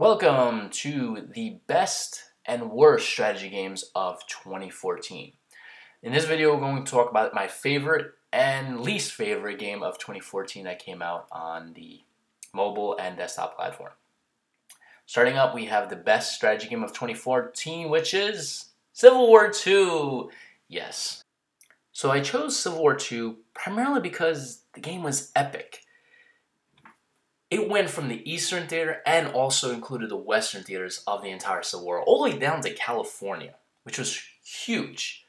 Welcome to the best and worst strategy games of 2014. In this video, we're going to talk about my favorite and least favorite game of 2014 that came out on the mobile and desktop platform. Starting up, we have the best strategy game of 2014, which is Civil War II. Yes. So I chose Civil War II primarily because the game was epic. It went from the Eastern Theater and also included the Western theaters of the entire Civil War, all the way down to California, which was huge.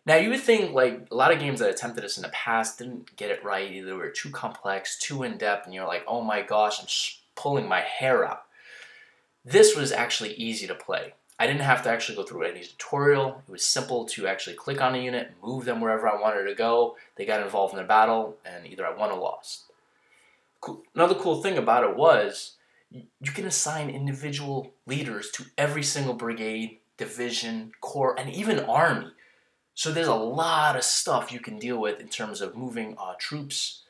Now, you would think like a lot of games that attempted this in the past didn't get it right. Either they were too complex, too in-depth, and you're like, oh my gosh, I'm pulling my hair out. This was actually easy to play. I didn't have to actually go through any tutorial. It was simple to actually click on a unit, move them wherever I wanted to go. They got involved in the battle, and either I won or lost. Another cool thing about it was you can assign individual leaders to every single brigade, division, corps, and even army. So there's a lot of stuff you can deal with in terms of moving troops,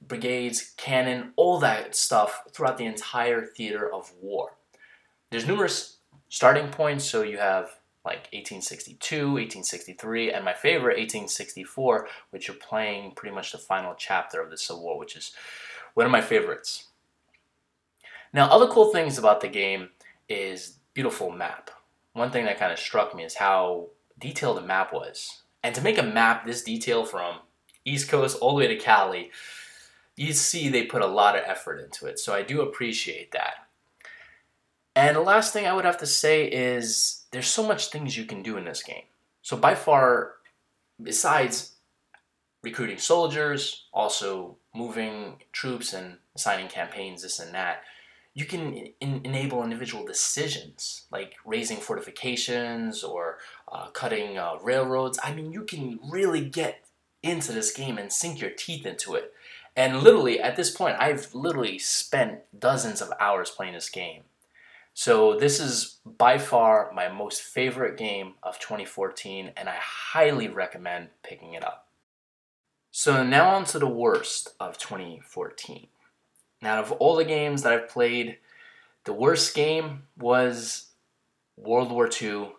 brigades, cannon, all that stuff throughout the entire theater of war. There's numerous starting points, so you have like 1862, 1863, and my favorite, 1864, which you're playing pretty much the final chapter of the Civil War, which is one of my favorites. Now, other cool things about the game is beautiful map. One thing that kind of struck me is how detailed the map was. And to make a map this detailed from East Coast all the way to Cali, you see they put a lot of effort into it, so I do appreciate that. And the last thing I would have to say is there's so much things you can do in this game. So by far, besides recruiting soldiers, also moving troops and assigning campaigns, this and that, you can enable individual decisions like raising fortifications or cutting railroads. I mean, you can really get into this game and sink your teeth into it. And literally, at this point, I've literally spent dozens of hours playing this game. So this is by far my most favorite game of 2014, and I highly recommend picking it up. So now on to the worst of 2014. Now, of all the games that I've played, the worst game was World War II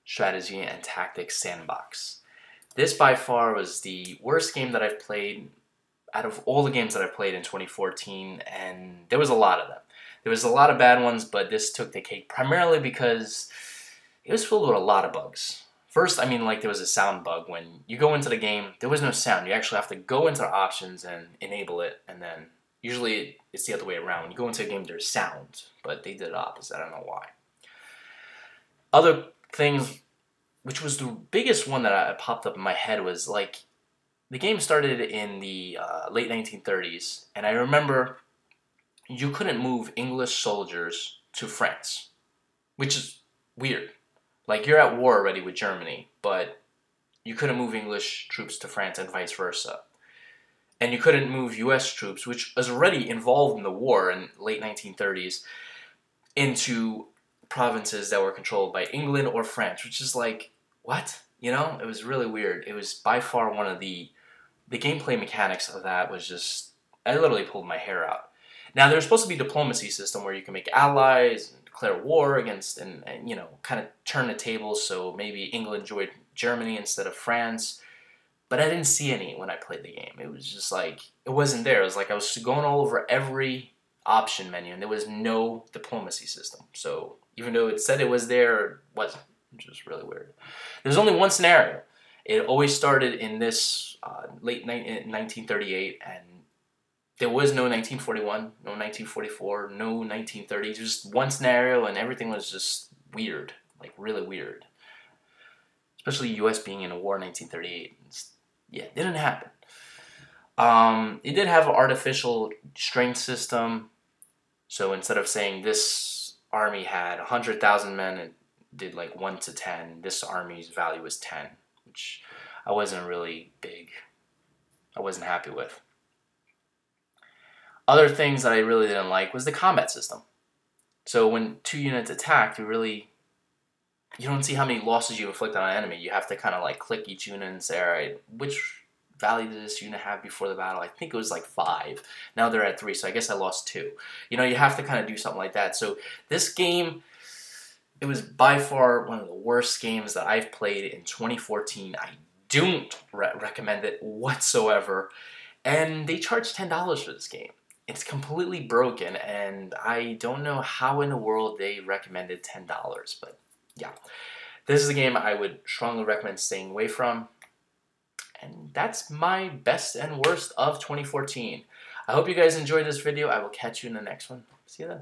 Strategy and Tactics Sandbox. This by far was the worst game that I've played out of all the games that I've played in 2014, and there was a lot of them. There was a lot of bad ones, but this took the cake primarily because it was filled with a lot of bugs. First, I mean, like there was a sound bug. When you go into the game, there was no sound. You actually have to go into the options and enable it, and then usually it's the other way around. When you go into a game, there's sound, but they did the opposite. I don't know why. Other things, which was the biggest one that popped up in my head, was like the game started in the late 1930s, and I remember you couldn't move English soldiers to France, which is weird. Like, you're at war already with Germany, but you couldn't move English troops to France and vice versa. And you couldn't move US troops, which was already involved in the war in late 1930s, into provinces that were controlled by England or France, which is like, what? You know, it was really weird. It was by far one of the gameplay mechanics of that was just, I literally pulled my hair out. Now, there's supposed to be a diplomacy system where you can make allies and declare war against and you know, kind of turn the tables so maybe England joined Germany instead of France. But I didn't see any when I played the game. It was just like, it wasn't there. It was like I was going all over every option menu and there was no diplomacy system. So even though it said it was there, it wasn't, which was really weird. There's only one scenario. It always started in this late 1938, and there was no 1941, no 1944, no 1930s, just one scenario, and everything was just weird, like really weird. Especially US being in a war in 1938. Yeah, it didn't happen. It did have an artificial strength system, so instead of saying this army had 100,000 men, it did like 1 to 10. This army's value was 10, which I wasn't really I wasn't happy with. Other things that I really didn't like was the combat system. So when two units attack, you don't see how many losses you inflict on an enemy. You have to kind of like click each unit and say, all right, which value did this unit have before the battle? I think it was like 5. Now they're at 3, so I guess I lost 2. You know, you have to kind of do something like that. So this game, it was by far one of the worst games that I've played in 2014. I don't recommend it whatsoever. And they charged $10 for this game. It's completely broken, and I don't know how in the world they recommended $10, but yeah. This is a game I would strongly recommend staying away from. And that's my best and worst of 2014. I hope you guys enjoyed this video. I will catch you in the next one. See you then.